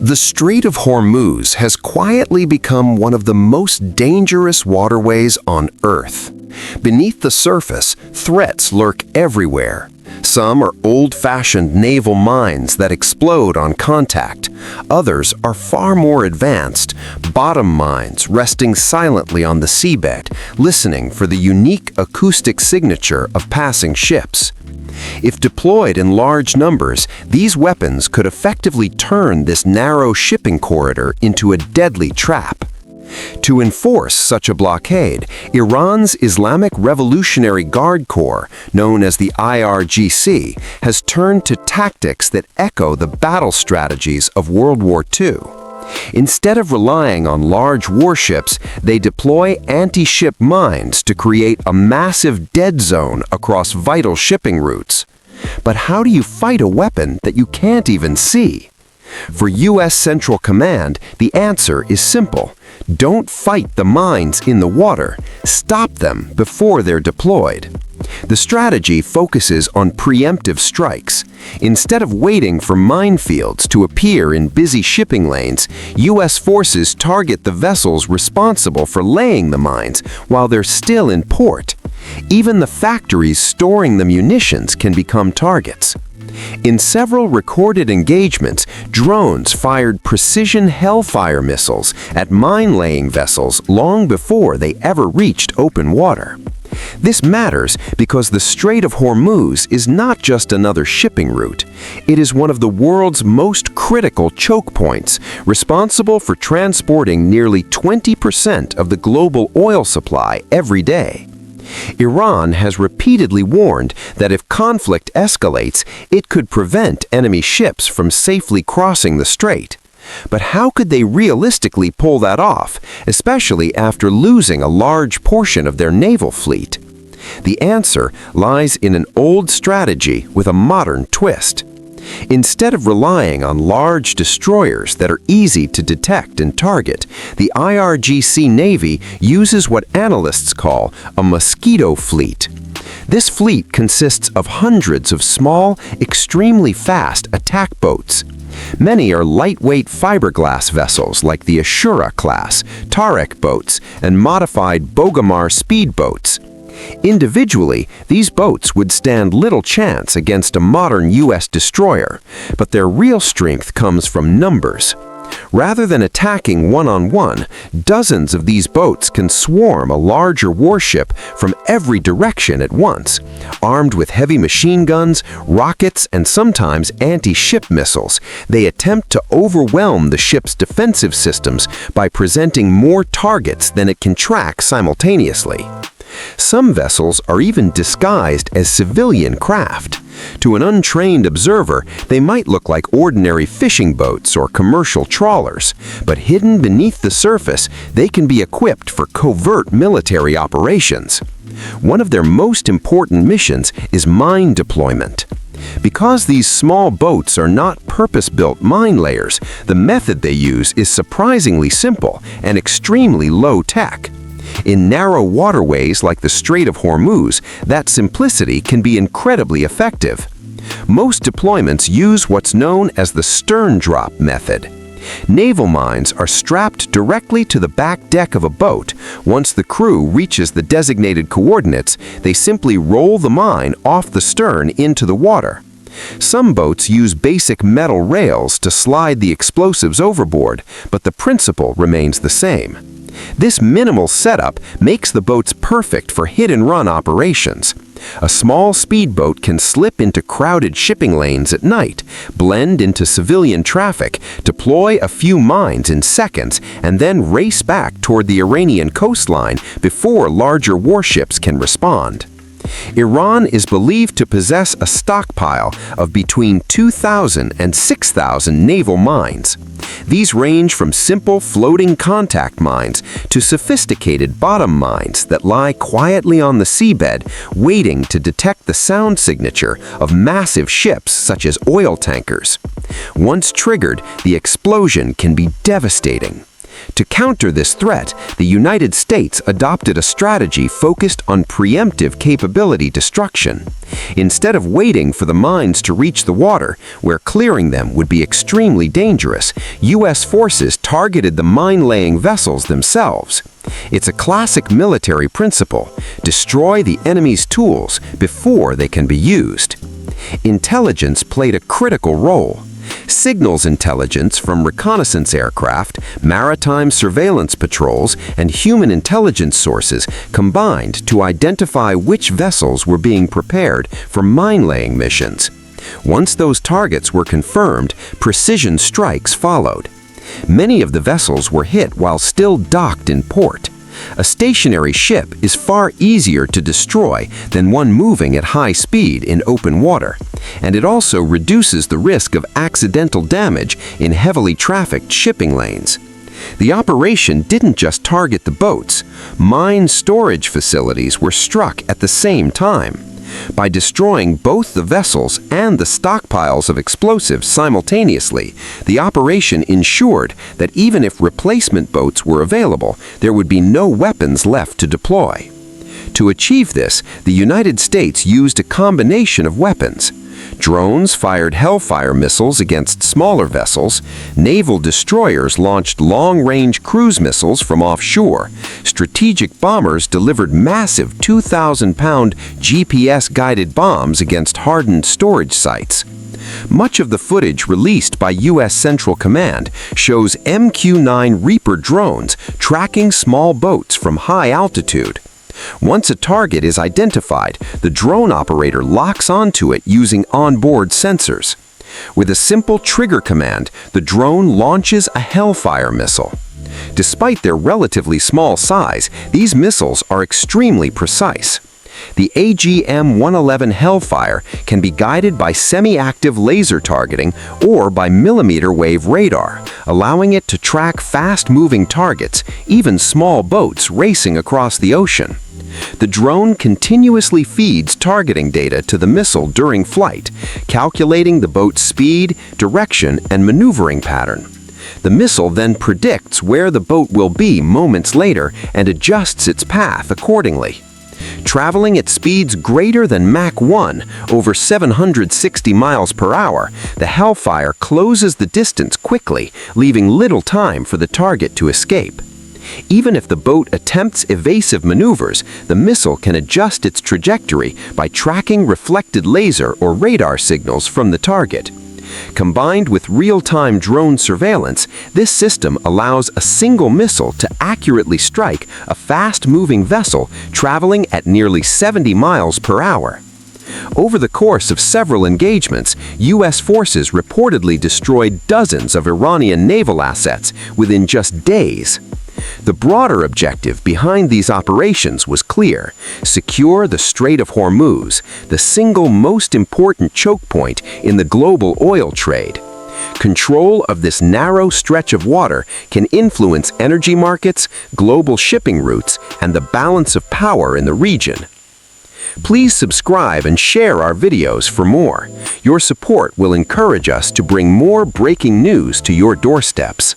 The Strait of Hormuz has quietly become one of the most dangerous waterways on Earth. Beneath the surface, threats lurk everywhere. Some are old-fashioned naval mines that explode on contact. Others are far more advanced, bottom mines resting silently on the seabed, listening for the unique acoustic signature of passing ships. If deployed in large numbers, these weapons could effectively turn this narrow shipping corridor into a deadly trap. To enforce such a blockade, Iran's Islamic Revolutionary Guard Corps, known as the IRGC, has turned to tactics that echo the battle strategies of World War II. Instead of relying on large warships, they deploy anti-ship mines to create a massive dead zone across vital shipping routes. But how do you fight a weapon that you can't even see? For U.S. Central Command, the answer is simple. Don't fight the mines in the water. Stop them before they're deployed. The strategy focuses on preemptive strikes. Instead of waiting for minefields to appear in busy shipping lanes, U.S. forces target the vessels responsible for laying the mines while they're still in port. Even the factories storing the munitions can become targets. In several recorded engagements, drones fired precision Hellfire missiles at mine-laying vessels long before they ever reached open water. This matters because the Strait of Hormuz is not just another shipping route. It is one of the world's most critical choke points, responsible for transporting nearly 20% of the global oil supply every day. Iran has repeatedly warned that if conflict escalates, it could prevent enemy ships from safely crossing the strait. But how could they realistically pull that off, especially after losing a large portion of their naval fleet? The answer lies in an old strategy with a modern twist. Instead of relying on large destroyers that are easy to detect and target, the IRGC Navy uses what analysts call a mosquito fleet. This fleet consists of hundreds of small, extremely fast attack boats. Many are lightweight fiberglass vessels like the Ashura class, Tarek boats, and modified Bogomar speedboats. Individually, these boats would stand little chance against a modern U.S. destroyer, but their real strength comes from numbers. Rather than attacking one-on-one, dozens of these boats can swarm a larger warship from every direction at once, armed with heavy machine guns, rockets, and sometimes anti-ship missiles. They attempt to overwhelm the ship's defensive systems by presenting more targets than it can track simultaneously. Some vessels are even disguised as civilian craft. To an untrained observer, they might look like ordinary fishing boats or commercial trawlers, but hidden beneath the surface, they can be equipped for covert military operations. One of their most important missions is mine deployment. Because these small boats are not purpose-built mine layers, the method they use is surprisingly simple and extremely low-tech. In narrow waterways like the Strait of Hormuz, that simplicity can be incredibly effective. Most deployments use what's known as the stern drop method. Naval mines are strapped directly to the back deck of a boat. Once the crew reaches the designated coordinates, they simply roll the mine off the stern into the water. Some boats use basic metal rails to slide the explosives overboard, but the principle remains the same. This minimal setup makes the boats perfect for hit-and-run operations. A small speedboat can slip into crowded shipping lanes at night, blend into civilian traffic, deploy a few mines in seconds, and then race back toward the Iranian coastline before larger warships can respond. Iran is believed to possess a stockpile of between 2,000 and 6,000 naval mines. These range from simple floating contact mines to sophisticated bottom mines that lie quietly on the seabed, waiting to detect the sound signature of massive ships such as oil tankers. Once triggered, the explosion can be devastating. To counter this threat, the United States adopted a strategy focused on preemptive capability destruction. Instead of waiting for the mines to reach the water, where clearing them would be extremely dangerous, U.S. forces targeted the mine-laying vessels themselves. It's a classic military principle: destroy the enemy's tools before they can be used. Intelligence played a critical role. Signals intelligence from reconnaissance aircraft, maritime surveillance patrols, and human intelligence sources combined to identify which vessels were being prepared for mine-laying missions. Once those targets were confirmed, precision strikes followed. Many of the vessels were hit while still docked in port. A stationary ship is far easier to destroy than one moving at high speed in open water, and it also reduces the risk of accidental damage in heavily trafficked shipping lanes. The operation didn't just target the boats. Mine storage facilities were struck at the same time. By destroying both the vessels and the stockpiles of explosives simultaneously, the operation ensured that even if replacement boats were available, there would be no weapons left to deploy. To achieve this, the United States used a combination of weapons. Drones fired Hellfire missiles against smaller vessels, naval destroyers launched long-range cruise missiles from offshore, strategic bombers delivered massive 2,000-pound GPS-guided bombs against hardened storage sites. Much of the footage released by U.S. Central Command shows MQ-9 Reaper drones tracking small boats from high altitude. Once a target is identified, the drone operator locks onto it using onboard sensors. With a simple trigger command, the drone launches a Hellfire missile. Despite their relatively small size, these missiles are extremely precise. The AGM-111 Hellfire can be guided by semi-active laser targeting or by millimeter wave radar, allowing it to track fast-moving targets, even small boats racing across the ocean. The drone continuously feeds targeting data to the missile during flight, calculating the boat's speed, direction, and maneuvering pattern. The missile then predicts where the boat will be moments later and adjusts its path accordingly. Traveling at speeds greater than Mach 1, over 760 miles per hour, the Hellfire closes the distance quickly, leaving little time for the target to escape. Even if the boat attempts evasive maneuvers, the missile can adjust its trajectory by tracking reflected laser or radar signals from the target. Combined with real-time drone surveillance, this system allows a single missile to accurately strike a fast-moving vessel traveling at nearly 70 miles per hour. Over the course of several engagements, U.S. forces reportedly destroyed dozens of Iranian naval assets within just days. The broader objective behind these operations was clear: secure the Strait of Hormuz, the single most important choke point in the global oil trade. Control of this narrow stretch of water can influence energy markets, global shipping routes, and the balance of power in the region. Please subscribe and share our videos for more. Your support will encourage us to bring more breaking news to your doorsteps.